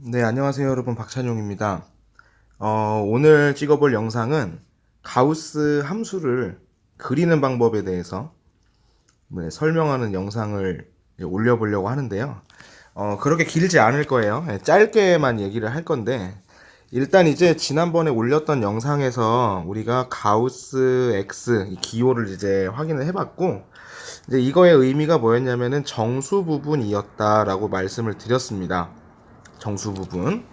네, 안녕하세요, 여러분. 박찬용입니다. 오늘 찍어볼 영상은 가우스 함수를 그리는 방법에 대해서 설명하는 영상을 올려보려고 하는데요. 그렇게 길지 않을 거예요. 짧게만 얘기를 할 건데, 일단 이제 지난번에 올렸던 영상에서 우리가 가우스 X 이 기호를 이제 확인을 해봤고, 이제 이거의 의미가 뭐였냐면은 정수 부분이었다라고 말씀을 드렸습니다. 정수 부분.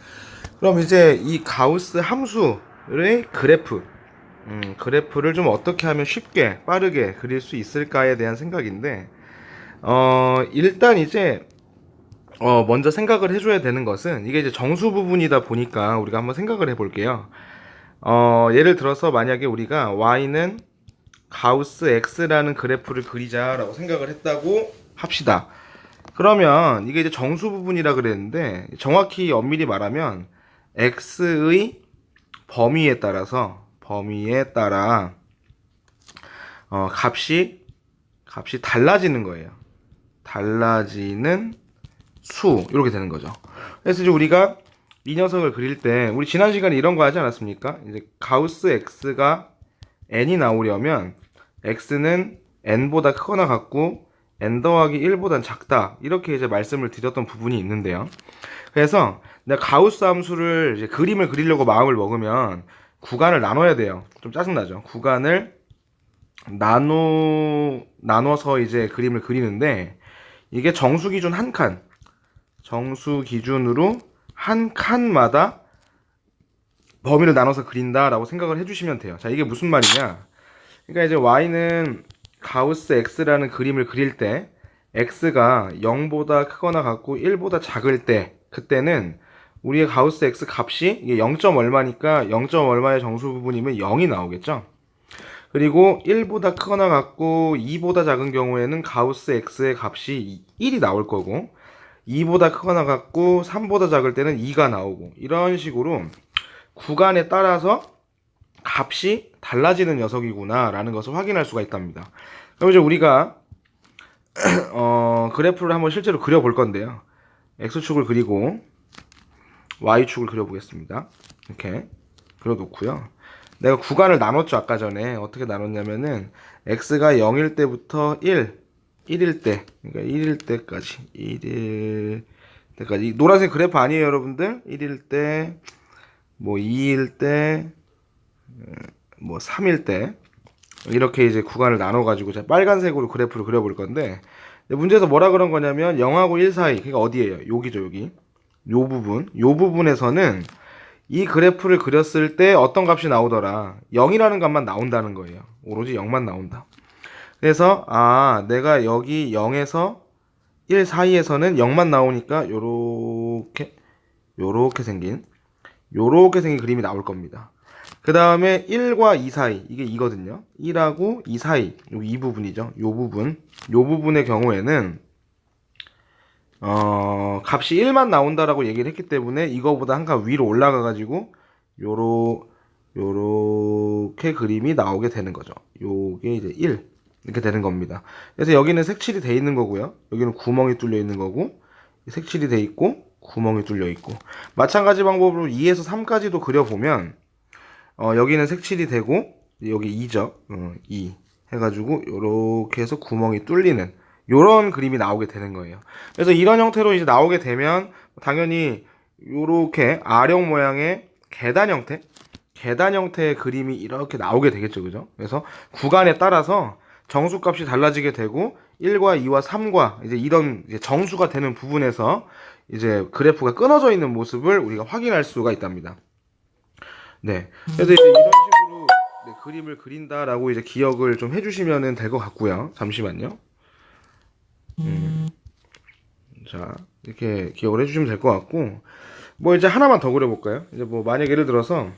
그럼 이제 이 가우스 함수의 그래프를 좀 어떻게 하면 쉽게 빠르게 그릴 수 있을까에 대한 생각인데, 일단 이제 먼저 생각을 해줘야 되는 것은 이게 이제 정수 부분이다 보니까 우리가 한번 생각을 해볼게요. 예를 들어서 만약에 우리가 y는 가우스 x라는 그래프를 그리자라고 생각을 했다고 합시다. 그러면 이게 이제 정수 부분이라 그랬는데, 정확히 엄밀히 말하면 x의 범위에 따라 값이 달라지는 거예요. 달라지는 수 이렇게 되는 거죠. 그래서 이제 우리가 이 녀석을 그릴 때 우리 지난 시간에 이런 거 하지 않았습니까? 이제 가우스 x가 n이 나오려면 x는 n보다 크거나 같고 n 더하기 1보단 작다, 이렇게 이제 말씀을 드렸던 부분이 있는데요. 그래서 내가 가우스 함수를 이제 그림을 그리려고 마음을 먹으면 구간을 나눠야 돼요. 좀 짜증나죠? 구간을 나눠서 이제 그림을 그리는데, 이게 정수 기준 한 칸, 정수 기준으로 한 칸마다 범위를 나눠서 그린다라고 생각을 해주시면 돼요. 자, 이게 무슨 말이냐? 그러니까 이제 y는 가우스 x라는 그림을 그릴 때 x가 0보다 크거나 같고 1보다 작을 때, 그때는 우리의 가우스 x 값이 이게 0. 얼마니까 0. 얼마의 정수 부분이면 0이 나오겠죠. 그리고 1보다 크거나 같고 2보다 작은 경우에는 가우스 x의 값이 1이 나올 거고, 2보다 크거나 같고 3보다 작을 때는 2가 나오고, 이런 식으로 구간에 따라서 값이 달라지는 녀석이구나 라는 것을 확인할 수가 있답니다. 그럼 이제 우리가 그래프를 한번 실제로 그려볼 건데요. x축을 그리고 y축을 그려보겠습니다. 이렇게 그려놓고요. 내가 구간을 나눴죠. 아까 전에 어떻게 나눴냐면은 x가 0일 때부터 1일 때, 그러니까 1일 때까지 노란색 그래프 아니에요, 여러분들? 1일 때, 뭐 2일 때, 뭐 3일 때, 이렇게 이제 구간을 나눠가지고 제가 빨간색으로 그래프를 그려볼 건데, 문제에서 뭐라 그런 거냐면 0하고 1 사이, 그러니까 어디예요? 여기죠, 여기. 요 부분에서는 이 그래프를 그렸을 때 어떤 값이 나오더라? 0이라는 값만 나온다는 거예요. 오로지 0만 나온다. 그래서 내가 여기 0에서 1 사이에서는 0만 나오니까 요렇게 생긴 그림이 나올 겁니다. 그 다음에 1과 2 사이, 이게 2거든요. 1하고 2 사이, 여기 이 부분이죠. 요 부분의 경우에는 값이 1만 나온다라고 얘기를 했기 때문에 이거보다 한 칸 위로 올라가가지고 요렇게 그림이 나오게 되는 거죠. 요게 이제 1 이렇게 되는 겁니다. 그래서 여기는 색칠이 돼 있는 거고요. 여기는 구멍이 뚫려 있는 거고, 색칠이 돼 있고 구멍이 뚫려 있고, 마찬가지 방법으로 2에서 3까지도 그려보면 여기는 색칠이 되고 여기 2죠. 2 해가지고 요렇게 해서 구멍이 뚫리는 요런 그림이 나오게 되는 거예요. 그래서 이런 형태로 이제 나오게 되면 당연히 요렇게 아령 모양의 계단 형태의 그림이 이렇게 나오게 되겠죠. 그죠? 그래서 구간에 따라서 정수값이 달라지게 되고 1과 2와 3과 이제 이런 이제 정수가 되는 부분에서 이제 그래프가 끊어져 있는 모습을 우리가 확인할 수가 있답니다. 네. 그래서 이제 이런 식으로 그림을 그린다라고 이제 기억을 좀 해주시면 될 것 같고요. 잠시만요. 자, 이렇게 기억을 해주시면 될 것 같고, 뭐 이제 하나만 더 그려볼까요? 이제 뭐 만약 예를 들어서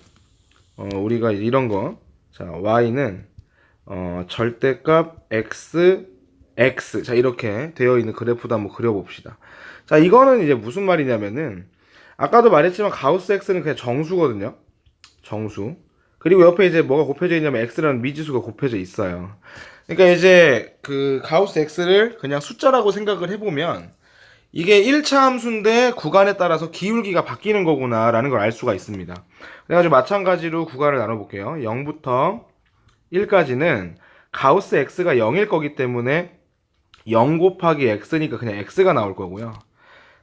우리가 이런 거, 자, y는 절대값 x, 자, 이렇게 되어 있는 그래프도 한번 그려봅시다. 자, 이거는 이제 무슨 말이냐면은 아까도 말했지만 가우스 x는 그냥 정수거든요. 정수. 그리고 옆에 이제 뭐가 곱해져 있냐면 x라는 미지수가 곱해져 있어요. 그러니까 이제 그 가우스 x를 그냥 숫자라고 생각을 해보면 이게 1차 함수인데 구간에 따라서 기울기가 바뀌는 거구나 라는 걸 알 수가 있습니다. 그래가지고 마찬가지로 구간을 나눠볼게요. 0부터 1까지는 가우스 x가 0일 거기 때문에 0 곱하기 x니까 그냥 x가 나올 거고요.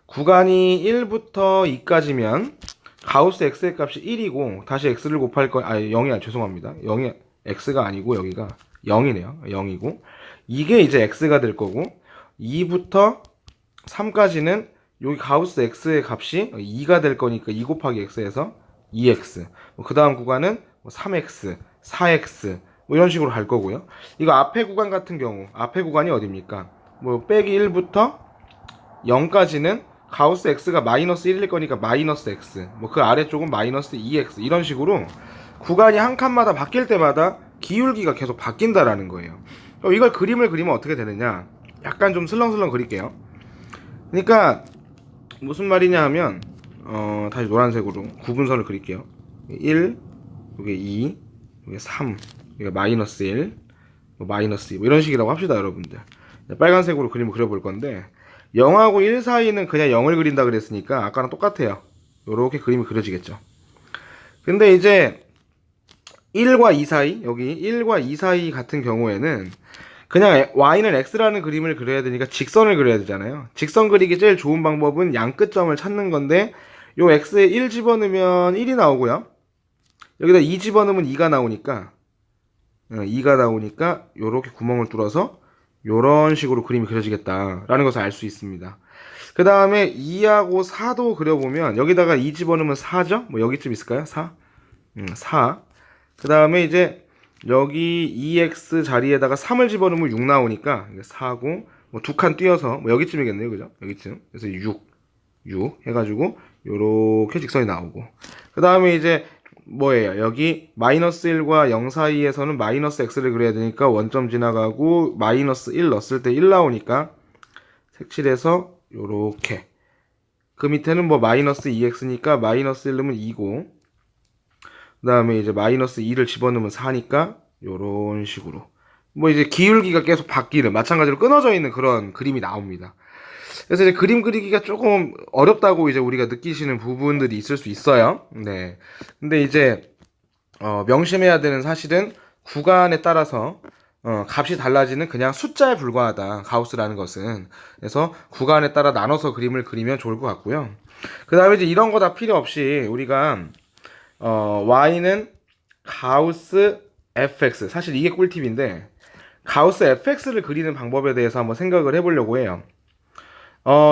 구간이 1부터 2까지면 가우스 x의 값이 1이고 다시 x를 곱할 거 0이 죄송합니다. 0이 x가 아니고 여기가 0이네요. 0이고 이게 이제 x가 될 거고 2부터 3까지는 여기 가우스 x의 값이 2가 될 거니까 2 곱하기 x에서 2x. 그 다음 구간은 3x, 4x 뭐 이런 식으로 갈 거고요. 이거 앞에 구간 같은 경우 앞에 구간이 어딥니까? 뭐 빼기 1부터 0까지는 가우스 x가 마이너스 1일 거니까 마이너스 x. 뭐 그 아래쪽은 마이너스 2x. 이런 식으로 구간이 한 칸마다 바뀔 때마다 기울기가 계속 바뀐다라는 거예요. 이걸 그림을 그리면 어떻게 되느냐? 약간 좀 슬렁슬렁 그릴게요. 그러니까 무슨 말이냐 하면 다시 노란색으로 구분선을 그릴게요. 1, 이게 2, 이게 3, 이게 마이너스 1, 마이너스 2 뭐 이런 식이라고 합시다 여러분들. 빨간색으로 그림을 그려볼 건데 0하고 1 사이는 그냥 0을 그린다 그랬으니까 아까랑 똑같아요. 요렇게 그림이 그려지겠죠. 근데 이제 1과 2 사이, 여기 1과 2 사이 같은 경우에는 그냥 y는 x라는 그림을 그려야 되니까 직선을 그려야 되잖아요. 직선 그리기 제일 좋은 방법은 양 끝점을 찾는 건데 요 x에 1 집어넣으면 1이 나오고요. 여기다 2 집어넣으면 2가 나오니까 요렇게 구멍을 뚫어서 요런 식으로 그림이 그려지겠다라는 것을 알 수 있습니다. 그 다음에 2하고 4도 그려보면 여기다가 2 집어넣으면 4죠? 뭐 여기쯤 있을까요? 4? 4. 그 다음에 이제 여기 2x 자리에다가 3을 집어넣으면 6 나오니까 4고 뭐 두 칸 띄어서 뭐 여기쯤이겠네요. 그죠? 여기쯤. 그래서 6 해가지고 요렇게 직선이 나오고 그 다음에 이제 뭐예요? 여기 마이너스 1과 0 사이에서는 마이너스 x를 그려야 되니까 원점 지나가고 마이너스 1 넣었을 때 1 나오니까 색칠해서 요렇게 그 밑에는 뭐 마이너스 2x니까 마이너스 1 넣으면 2고 그 다음에 이제 마이너스 2를 집어넣으면 4니까 요런 식으로 뭐 이제 기울기가 계속 바뀌는 마찬가지로 끊어져 있는 그런 그림이 나옵니다. 그래서 이제 그림 그리기가 조금 어렵다고 이제 우리가 느끼시는 부분들이 있을 수 있어요. 네. 근데 이제 명심해야 되는 사실은 구간에 따라서 값이 달라지는 그냥 숫자에 불과하다. 가우스라는 것은. 그래서 구간에 따라 나눠서 그림을 그리면 좋을 것 같고요. 그 다음에 이제 이런 거 다 필요 없이 우리가 y는 가우스 fx 사실 이게 꿀팁인데 가우스 fx를 그리는 방법에 대해서 한번 생각을 해보려고 해요.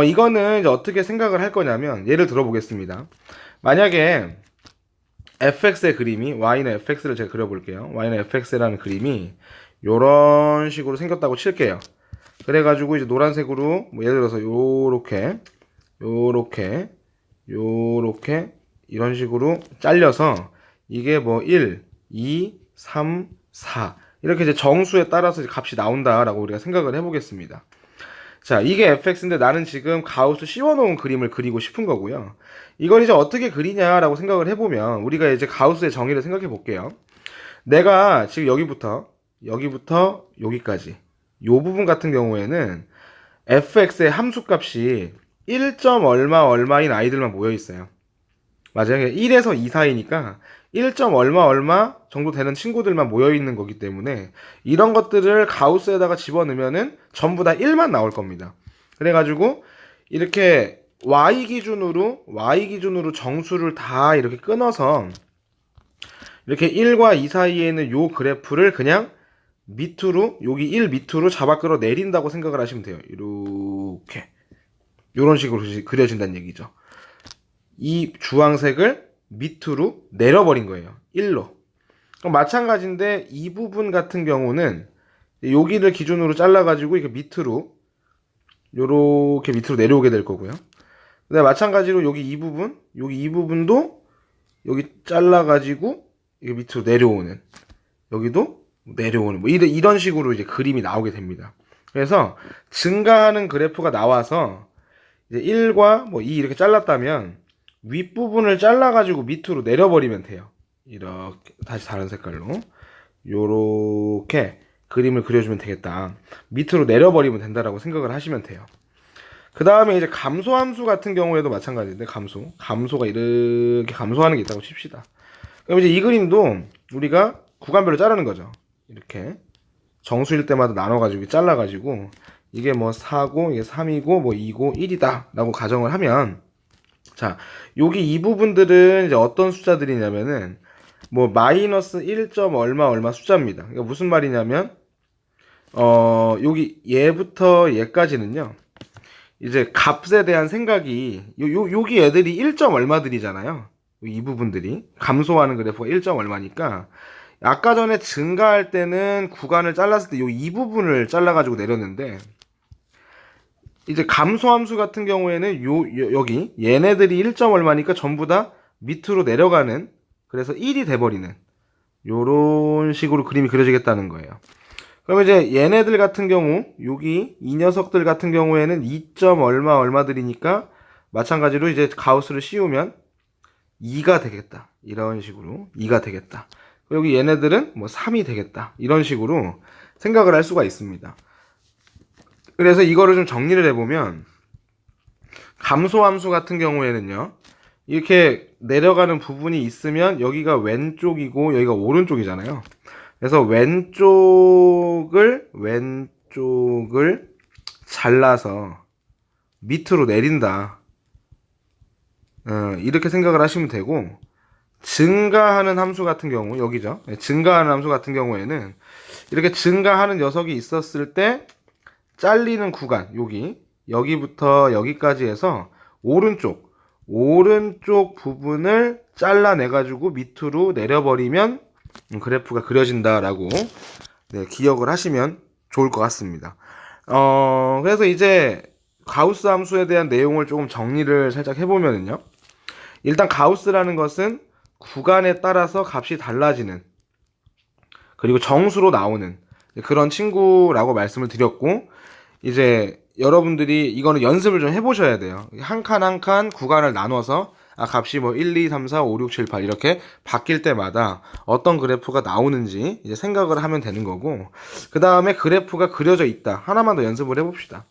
이거는 이제 어떻게 생각을 할 거냐면 예를 들어 보겠습니다. 만약에 fx의 그림이 y는 fx를 제가 그려볼게요. y는 fx라는 그림이 요런 식으로 생겼다고 칠게요. 그래가지고 이제 노란색으로 뭐 예를 들어서 요렇게 이런 식으로 잘려서 이게 뭐 1, 2, 3, 4 이렇게 이제 정수에 따라서 값이 나온다라고 우리가 생각을 해보겠습니다. 자, 이게 fx인데 나는 지금 가우스 씌워놓은 그림을 그리고 싶은 거고요. 이걸 이제 어떻게 그리냐라고 생각을 해보면 우리가 이제 가우스의 정의를 생각해 볼게요. 내가 지금 여기부터 여기까지 요 부분 같은 경우에는 fx의 함수값이 1. 얼마인 아이들만 모여 있어요. 맞아요. 1에서 2 사이니까 1. 얼마 정도 되는 친구들만 모여 있는 거기 때문에 이런 것들을 가우스에다가 집어넣으면은 전부 다 1만 나올 겁니다. 그래가지고 이렇게 y 기준으로 정수를 다 이렇게 끊어서 이렇게 1과 2 사이에 있는 요 그래프를 그냥 밑으로 여기 1 밑으로 잡아 끌어 내린다고 생각을 하시면 돼요. 이렇게 요런 식으로 그려진다는 얘기죠. 이 주황색을 밑으로 내려버린 거예요. 1로. 그럼 마찬가지인데 이 부분 같은 경우는 여기를 기준으로 잘라가지고 이렇게 밑으로 요렇게 밑으로 내려오게 될 거고요. 근데 마찬가지로 여기 이 부분도 여기 잘라가지고 이게 밑으로 내려오는 여기도 내려오는 뭐 이런 식으로 이제 그림이 나오게 됩니다. 그래서 증가하는 그래프가 나와서 이제 1과 뭐 2 이렇게 잘랐다면 윗부분을 잘라가지고 밑으로 내려버리면 돼요. 이렇게 다시 다른 색깔로 요렇게 그림을 그려주면 되겠다. 밑으로 내려버리면 된다라고 생각을 하시면 돼요. 그 다음에 이제 감소함수 같은 경우에도 마찬가지인데, 감소가 이렇게 감소하는 게 있다고 칩시다. 그럼 이제 이 그림도 우리가 구간별로 자르는 거죠. 이렇게 정수일 때마다 나눠가지고 잘라가지고 이게 뭐 4고 이게 3이고 뭐 2고 1이다 라고 가정을 하면, 자, 여기 이 부분들은 이제 어떤 숫자들이냐면은 뭐 마이너스 1. 얼마 숫자입니다. 이거 무슨 말이냐면 여기 얘부터 얘까지는요, 이제 값에 대한 생각이 여기 애들이 1. 얼마들이잖아요. 이 부분들이 감소하는 그래프가 1. 얼마니까 아까 전에 증가할 때는 구간을 잘랐을 때 이 부분을 잘라가지고 내렸는데, 이제 감소함수 같은 경우에는 여기 얘네들이 1. 얼마니까 전부 다 밑으로 내려가는, 그래서 1이 돼버리는 요런 식으로 그림이 그려지겠다는 거예요. 그럼 이제 얘네들 같은 경우, 여기 이 녀석들 같은 경우에는 2. 얼마들이니까 마찬가지로 이제 가우스를 씌우면 2가 되겠다. 이런 식으로 2가 되겠다. 여기 얘네들은 뭐 3이 되겠다. 이런 식으로 생각을 할 수가 있습니다. 그래서 이거를 좀 정리를 해보면, 감소함수 같은 경우에는요, 이렇게 내려가는 부분이 있으면 여기가 왼쪽이고 여기가 오른쪽이잖아요. 그래서 왼쪽을 잘라서 밑으로 내린다. 이렇게 생각을 하시면 되고, 증가하는 함수 같은 경우, 여기죠. 증가하는 함수 같은 경우에는 이렇게 증가하는 녀석이 있었을 때 잘리는 구간, 여기부터 여기까지 해서 오른쪽 부분을 잘라내가지고 밑으로 내려버리면 그래프가 그려진다라고, 네, 기억을 하시면 좋을 것 같습니다. 그래서 이제 가우스 함수에 대한 내용을 조금 정리를 살짝 해보면요. 일단 가우스라는 것은 구간에 따라서 값이 달라지는, 그리고 정수로 나오는 그런 친구라고 말씀을 드렸고, 이제 여러분들이 이거는 연습을 좀 해보셔야 돼요. 한 칸 한 칸 구간을 나눠서 값이 뭐 1, 2, 3, 4, 5, 6, 7, 8 이렇게 바뀔 때마다 어떤 그래프가 나오는지 이제 생각을 하면 되는 거고, 그 다음에 그래프가 그려져 있다. 하나만 더 연습을 해봅시다.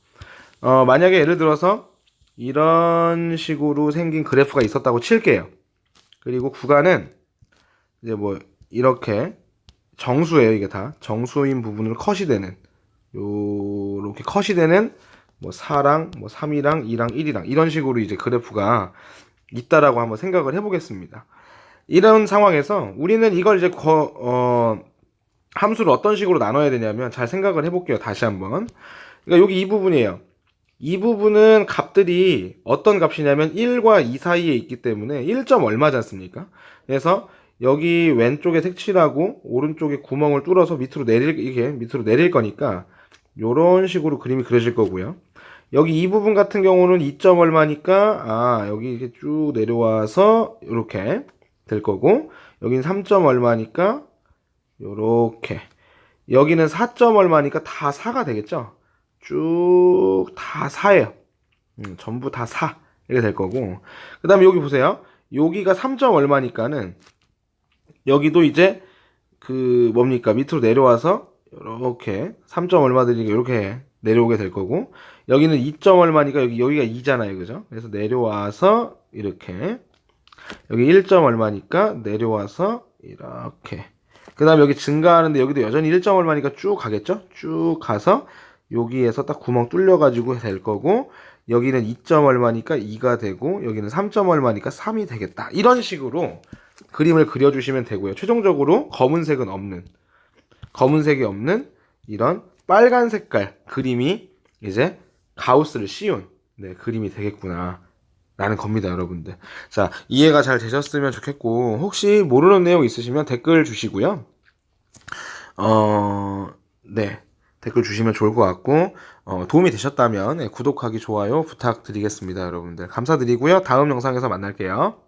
만약에 예를 들어서 이런 식으로 생긴 그래프가 있었다고 칠게요. 그리고 구간은 이제 뭐 이렇게 정수예요. 이게 다 정수인 부분으로 컷이 되는, 요렇게 컷이 되는 뭐 4랑 뭐 3이랑 2랑 1이랑 이런 식으로 이제 그래프가 있다라고 한번 생각을 해보겠습니다. 이런 상황에서 우리는 이걸 이제 함수를 어떤 식으로 나눠야 되냐면, 잘 생각을 해볼게요. 다시 한번. 그러니까 여기 이 부분이에요. 이 부분은 값들이 어떤 값이냐면 1과 2 사이에 있기 때문에 1. 얼마지 않습니까? 그래서 여기 왼쪽에 색칠하고 오른쪽에 구멍을 뚫어서 이게 밑으로 내릴 거니까 요런 식으로 그림이 그려질 거고요. 여기 이 부분 같은 경우는 2. 얼마니까 여기 이렇게 쭉 내려와서 이렇게 될 거고, 여기는 3. 얼마니까 요렇게, 여기는 4. 얼마니까 다 4가 되겠죠. 쭉 다 4예요. 전부 다 4 이렇게 될 거고, 그 다음에 여기 보세요. 여기가 3. 얼마니까는 여기도 이제 그 뭡니까, 밑으로 내려와서 이렇게 3. 얼마들이 이렇게 내려오게 될 거고, 여기는 2. 얼마니까 여기가 2잖아요. 그죠? 그래서 내려와서 이렇게, 여기 1. 얼마니까 내려와서 이렇게, 그 다음에 여기 증가하는데 여기도 여전히 1. 얼마니까 쭉 가겠죠? 쭉 가서 여기에서 딱 구멍 뚫려가지고 될 거고, 여기는 2. 얼마니까 2가 되고, 여기는 3. 얼마니까 3이 되겠다. 이런 식으로 그림을 그려주시면 되고요. 최종적으로 검은색이 없는 이런 빨간 색깔 그림이 이제 가우스를 씌운, 네, 그림이 되겠구나 라는 겁니다, 여러분들. 자, 이해가 잘 되셨으면 좋겠고, 혹시 모르는 내용 있으시면 댓글 주시고요. 네, 댓글 주시면 좋을 것 같고, 도움이 되셨다면 구독하기, 좋아요 부탁드리겠습니다, 여러분들. 감사드리고요. 다음 영상에서 만날게요.